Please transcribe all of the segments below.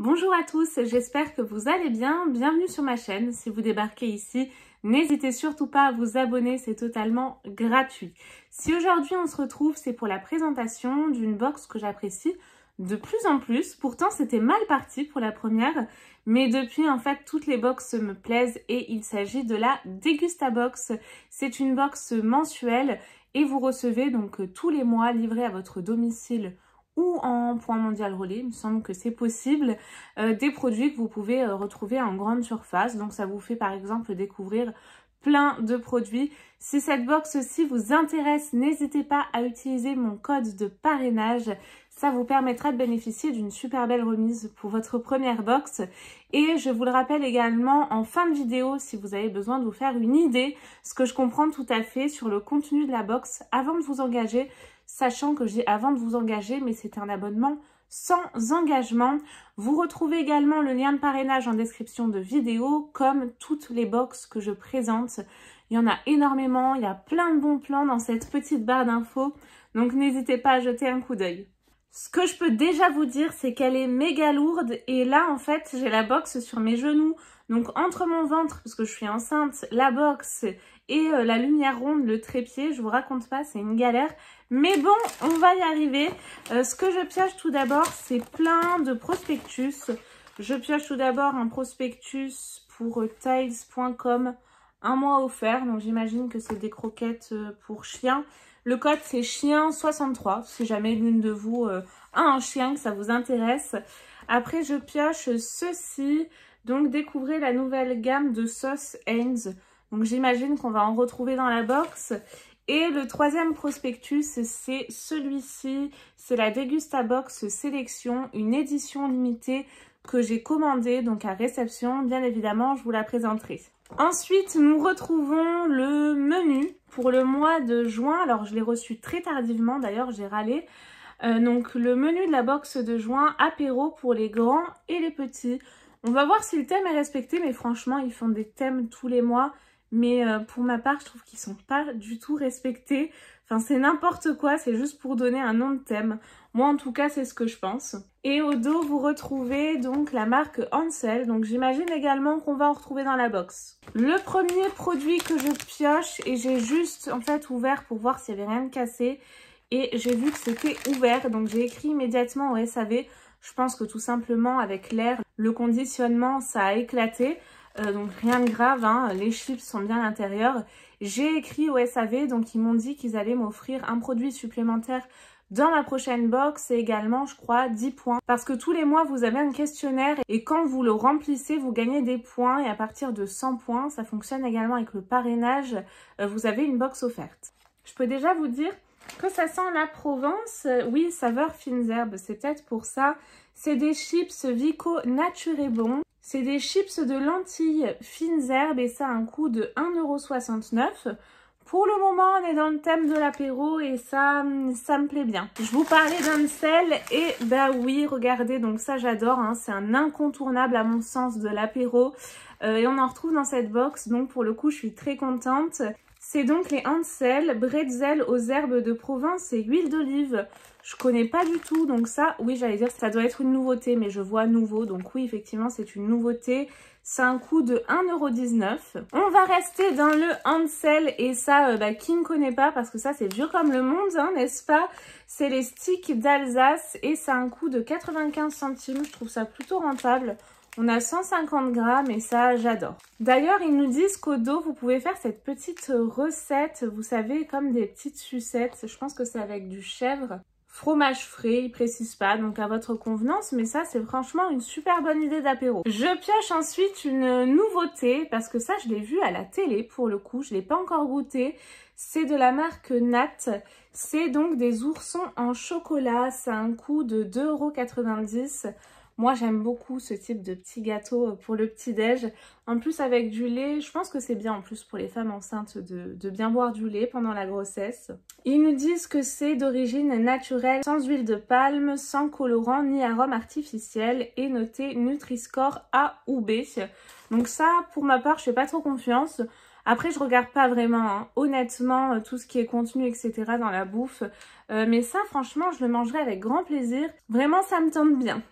Bonjour à tous, j'espère que vous allez bien. Bienvenue sur ma chaîne. Si vous débarquez ici, n'hésitez surtout pas à vous abonner, c'est totalement gratuit. Si aujourd'hui on se retrouve, c'est pour la présentation d'une box que j'apprécie de plus en plus. Pourtant, c'était mal parti pour la première, mais depuis, en fait, toutes les box me plaisent et il s'agit de la Degustabox. C'est une box mensuelle et vous recevez donc tous les mois livré à votre domicile ou en point mondial relais, il me semble que c'est possible, des produits que vous pouvez retrouver en grande surface. Donc ça vous fait par exemple découvrir plein de produits. Si cette box-ci vous intéresse, n'hésitez pas à utiliser mon code de parrainage. Ça vous permettra de bénéficier d'une super belle remise pour votre première box. Et je vous le rappelle également en fin de vidéo, si vous avez besoin de vous faire une idée, ce que je comprends tout à fait sur le contenu de la box avant de vous engager, sachant que j'ai avant de vous engager, mais c'est un abonnement sans engagement. Vous retrouvez également le lien de parrainage en description de vidéo, comme toutes les box que je présente. Il y en a énormément, il y a plein de bons plans dans cette petite barre d'infos, donc n'hésitez pas à jeter un coup d'œil. Ce que je peux déjà vous dire, c'est qu'elle est méga lourde et là, en fait, j'ai la box sur mes genoux. Donc, entre mon ventre, parce que je suis enceinte, la box et la lumière ronde, le trépied, je vous raconte pas, c'est une galère. Mais bon, on va y arriver. Ce que je pioche tout d'abord, c'est plein de prospectus. Je pioche tout d'abord un prospectus pour Tails.com, un mois offert. Donc, j'imagine que c'est des croquettes pour chiens. Le code, c'est chien63, si jamais l'une de vous a un chien, que ça vous intéresse. Après, je pioche ceci. Donc, découvrez la nouvelle gamme de sauce Heinz. Donc, j'imagine qu'on va en retrouver dans la box. Et le troisième prospectus, c'est celui-ci. C'est la Degustabox Sélection, une édition limitée que j'ai commandée, donc à réception. Bien évidemment, je vous la présenterai. Ensuite, nous retrouvons le menu pour le mois de juin. Alors, je l'ai reçu très tardivement, d'ailleurs, j'ai râlé. Donc, le menu de la box de juin, apéro pour les grands et les petits. On va voir si le thème est respecté, mais franchement, ils font des thèmes tous les mois. Mais pour ma part, je trouve qu'ils sont pas du tout respectés. Enfin, c'est n'importe quoi, c'est juste pour donner un nom de thème. Moi, en tout cas, c'est ce que je pense. Et au dos, vous retrouvez donc la marque Hansel. Donc, j'imagine également qu'on va en retrouver dans la box. Le premier produit que je pioche, et j'ai juste, en fait, ouvert pour voir s'il n'y avait rien de cassé. Et j'ai vu que c'était ouvert, donc j'ai écrit immédiatement au SAV. Je pense que tout simplement, avec l'air, le conditionnement, ça a éclaté. Donc rien de grave, hein, les chips sont bien à l'intérieur. J'ai écrit au SAV, donc ils m'ont dit qu'ils allaient m'offrir un produit supplémentaire dans ma prochaine box et également, je crois, 10 points. Parce que tous les mois, vous avez un questionnaire et quand vous le remplissez, vous gagnez des points. Et à partir de 100 points, ça fonctionne également avec le parrainage, vous avez une box offerte. Je peux déjà vous dire que ça sent la Provence. Oui, saveur fines herbes, c'est peut-être pour ça. C'est des chips Vico Nature et Bon. C'est des chips de lentilles fines herbes et ça a un coût de 1,69 €. Pour le moment, on est dans le thème de l'apéro et ça me plaît bien. Je vous parlais d'Hansel et bah oui, regardez, donc ça j'adore, hein, c'est un incontournable à mon sens de l'apéro. Et on en retrouve dans cette box, donc pour le coup, je suis très contente. C'est donc les Hansel, bretzel aux herbes de Provence et huile d'olive. Je connais pas du tout, donc ça, oui, j'allais dire, ça doit être une nouveauté, mais je vois nouveau. Donc oui, effectivement, c'est une nouveauté. C'est un coût de 1,19 €. On va rester dans le Hansel, et ça, qui ne connaît pas, parce que ça, c'est vieux comme le monde, hein, n'est-ce pas? C'est les sticks d'Alsace, et ça a un coût de 95 centimes. Je trouve ça plutôt rentable. On a 150 grammes et ça, j'adore. D'ailleurs, ils nous disent qu'au dos, vous pouvez faire cette petite recette, vous savez, comme des petites sucettes. Je pense que c'est avec du chèvre. Fromage frais, ils précisent pas, donc à votre convenance, mais ça, c'est franchement une super bonne idée d'apéro. Je pioche ensuite une nouveauté, parce que ça, je l'ai vu à la télé, pour le coup, je l'ai pas encore goûté. C'est de la marque Nat. C'est donc des oursons en chocolat, ça a un coût de 2,90 €. Moi, j'aime beaucoup ce type de petit gâteau pour le petit-déj. En plus, avec du lait, je pense que c'est bien en plus pour les femmes enceintes de bien boire du lait pendant la grossesse. Ils nous disent que c'est d'origine naturelle, sans huile de palme, sans colorant ni arôme artificiel et noté Nutri-Score A ou B. Donc ça, pour ma part, je fais pas trop confiance. Après, je regarde pas vraiment, hein, honnêtement, tout ce qui est contenu, etc. dans la bouffe. Mais ça, franchement, je le mangerai avec grand plaisir. Vraiment, ça me tente bien.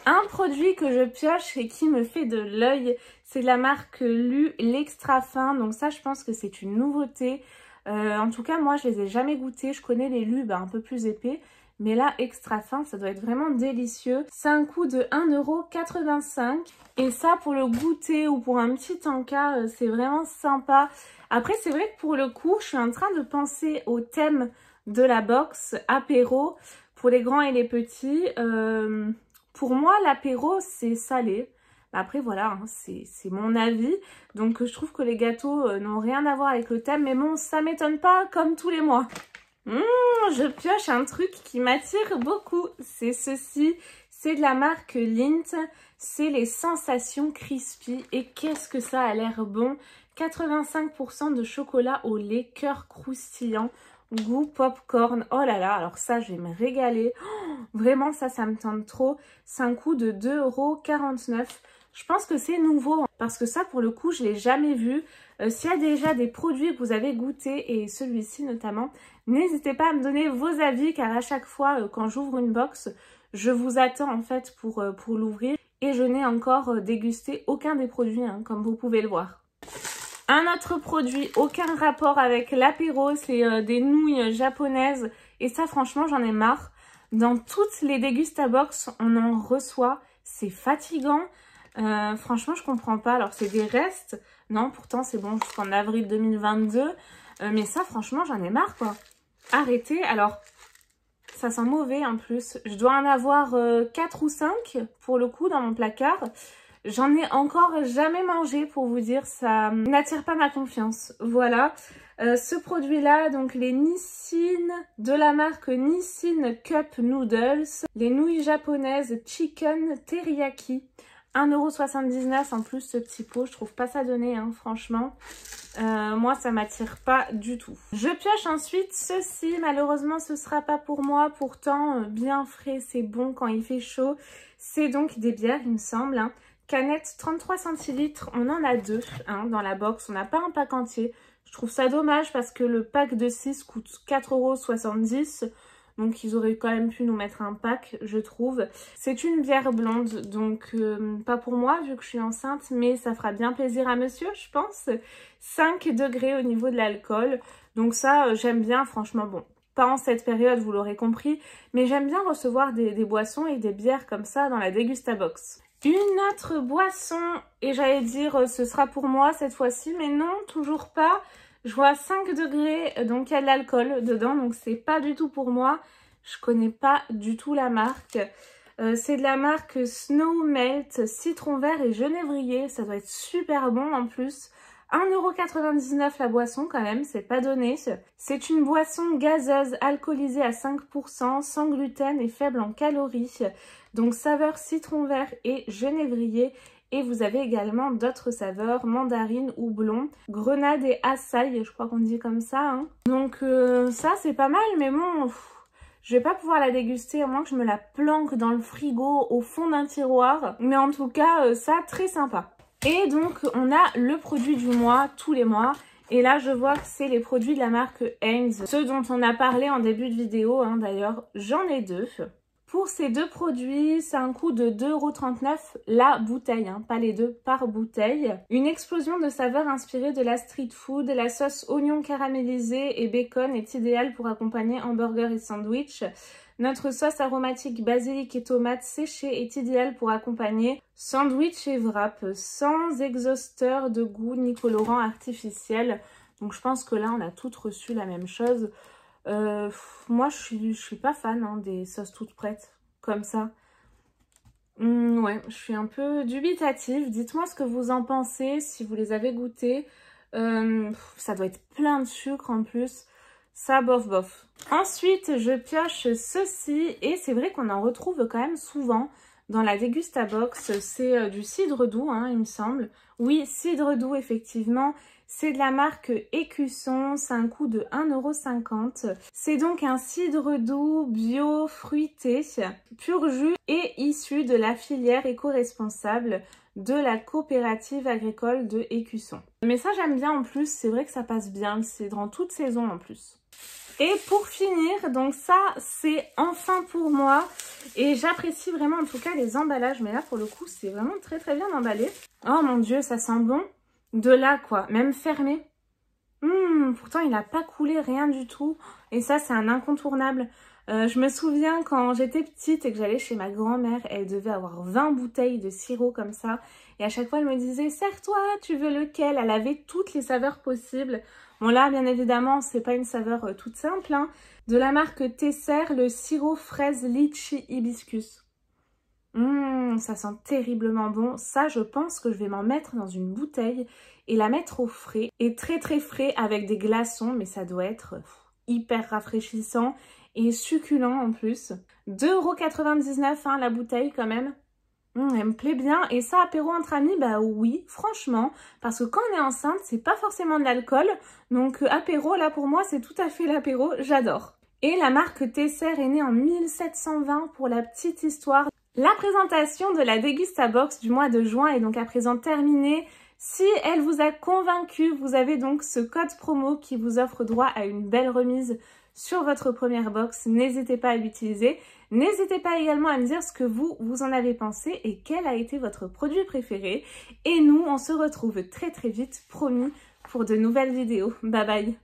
Un produit que je pioche et qui me fait de l'œil, c'est de la marque Lu, l'extra fin. Donc ça, je pense que c'est une nouveauté. En tout cas, moi, je les ai jamais goûtés. Je connais les Lu un peu plus épais. Mais là, extra fin, ça doit être vraiment délicieux. C'est un coût de 1,85 €. Et ça, pour le goûter ou pour un petit encas, c'est vraiment sympa. Après, c'est vrai que pour le coup, je suis en train de penser au thème de la box apéro pour les grands et les petits. Pour moi, l'apéro, c'est salé. Après, voilà, hein, c'est mon avis. Donc, je trouve que les gâteaux n'ont rien à voir avec le thème. Mais bon, ça m'étonne pas comme tous les mois. Je pioche un truc qui m'attire beaucoup. C'est ceci. C'est de la marque Lindt. C'est les sensations crispy. Et qu'est-ce que ça a l'air bon. 85% de chocolat au lait, cœur croustillant. Goût popcorn. Oh là là, alors ça, je vais me régaler. Oh, vraiment, ça me tente trop. C'est un coût de 2,49 €. Je pense que c'est nouveau parce que ça, pour le coup, je ne l'ai jamais vu. S'il y a déjà des produits que vous avez goûtés et celui-ci notamment, n'hésitez pas à me donner vos avis car à chaque fois, quand j'ouvre une box, je vous attends en fait pour l'ouvrir et je n'ai encore dégusté aucun des produits, hein, comme vous pouvez le voir. Un autre produit, aucun rapport avec l'apéro, c'est des nouilles japonaises. Et ça, franchement, j'en ai marre. Dans toutes les dégustabox, on en reçoit. C'est fatigant. Franchement, je comprends pas. Alors, c'est des restes. Non, pourtant, c'est bon jusqu'en avril 2022. Mais ça, franchement, j'en ai marre, quoi. Arrêtez. Alors, ça sent mauvais en plus. Je dois en avoir 4 ou 5 pour le coup dans mon placard. J'en ai encore jamais mangé pour vous dire, ça n'attire pas ma confiance. Voilà, ce produit-là, donc les Nissin de la marque Nissin Cup Noodles, les nouilles japonaises Chicken Teriyaki, 1,79 € en plus ce petit pot, je trouve pas ça donné, hein, franchement. Moi, ça m'attire pas du tout. Je pioche ensuite ceci, malheureusement ce sera pas pour moi, pourtant bien frais, c'est bon quand il fait chaud. C'est donc des bières, il me semble, hein. Canette 33 centilitres, on en a 2 hein, dans la box, on n'a pas un pack entier. Je trouve ça dommage parce que le pack de 6 coûte 4,70 €. Donc ils auraient quand même pu nous mettre un pack, je trouve. C'est une bière blonde, donc pas pour moi vu que je suis enceinte, mais ça fera bien plaisir à monsieur, je pense. 5 degrés au niveau de l'alcool. Donc ça, j'aime bien, franchement, bon. Pas en cette période, vous l'aurez compris, mais j'aime bien recevoir des boissons et des bières comme ça dans la Dégustabox. Une autre boisson, et j'allais dire ce sera pour moi cette fois-ci, mais non, toujours pas. Je vois 5 degrés, donc il y a de l'alcool dedans, donc c'est pas du tout pour moi. Je connais pas du tout la marque. C'est de la marque Snow Melt, citron vert et genévrier. Ça doit être super bon en plus. 1,99 € la boisson quand même, c'est pas donné. C'est une boisson gazeuse alcoolisée à 5%, sans gluten et faible en calories. Donc saveur citron vert et genévrier. Et vous avez également d'autres saveurs, mandarine, houblon, grenade et açaï, je crois qu'on dit comme ça. Hein. Donc ça c'est pas mal, mais bon, je vais pas pouvoir la déguster à moins que je me la planque dans le frigo au fond d'un tiroir. Mais en tout cas, ça très sympa. Et donc, on a le produit du mois, tous les mois. Et là, je vois que c'est les produits de la marque Heinz. Ceux dont on a parlé en début de vidéo, hein, d'ailleurs, j'en ai 2. Pour ces 2 produits, c'est un coût de 2,39 € la bouteille, hein, pas les 2 par bouteille. Une explosion de saveurs inspirée de la street food. La sauce oignon caramélisé et bacon est idéale pour accompagner hamburger et sandwich. Notre sauce aromatique basilic et tomate séchée est idéale pour accompagner sandwich et wrap, sans exhausteur de goût ni colorant artificiel. Donc je pense que là on a toutes reçu la même chose. Moi je suis pas fan hein, des sauces toutes prêtes comme ça. Ouais, je suis un peu dubitative. Dites-moi ce que vous en pensez, si vous les avez goûtées. Ça doit être plein de sucre en plus. Ça, bof, bof. Ensuite, je pioche ceci. Et c'est vrai qu'on en retrouve quand même souvent dans la Dégustabox. C'est du cidre doux, hein, il me semble. Oui, cidre doux, effectivement. C'est de la marque Écusson. C'est un coût de 1,50 €. C'est donc un cidre doux bio fruité, pur jus et issu de la filière éco-responsable de la coopérative agricole de Écusson. Mais ça, j'aime bien en plus. C'est vrai que ça passe bien. C'est dans toute saison en plus. Et pour finir, donc ça c'est enfin pour moi et j'apprécie vraiment en tout cas les emballages, mais là pour le coup c'est vraiment très très bien emballé. Oh mon dieu, ça sent bon. De là quoi, même fermé. Pourtant il n'a pas coulé, rien du tout. Et ça c'est un incontournable. Je me souviens quand j'étais petite et que j'allais chez ma grand-mère, elle devait avoir 20 bouteilles de sirop comme ça. Et à chaque fois elle me disait, sers-toi, tu veux lequel? Elle avait toutes les saveurs possibles. Bon là bien évidemment c'est pas une saveur toute simple, hein. De la marque Tesser, le sirop fraise litchi hibiscus. Ça sent terriblement bon. Ça, je pense que je vais m'en mettre dans une bouteille et la mettre au frais. Et très très frais avec des glaçons, mais ça doit être hyper rafraîchissant et succulent en plus. 2,99 € hein, la bouteille quand même. Elle me plaît bien. Et ça, apéro entre amis, bah oui, franchement. Parce que quand on est enceinte, c'est pas forcément de l'alcool. Donc apéro, là pour moi, c'est tout à fait l'apéro. J'adore. Et la marque Tesser est née en 1720 pour la petite histoire. La présentation de la Degustabox du mois de juin est donc à présent terminée. Si elle vous a convaincu, vous avez donc ce code promo qui vous offre droit à une belle remise sur votre première box. N'hésitez pas à l'utiliser. N'hésitez pas également à me dire ce que vous en avez pensé et quel a été votre produit préféré. Et nous, on se retrouve très très vite, promis, pour de nouvelles vidéos. Bye bye!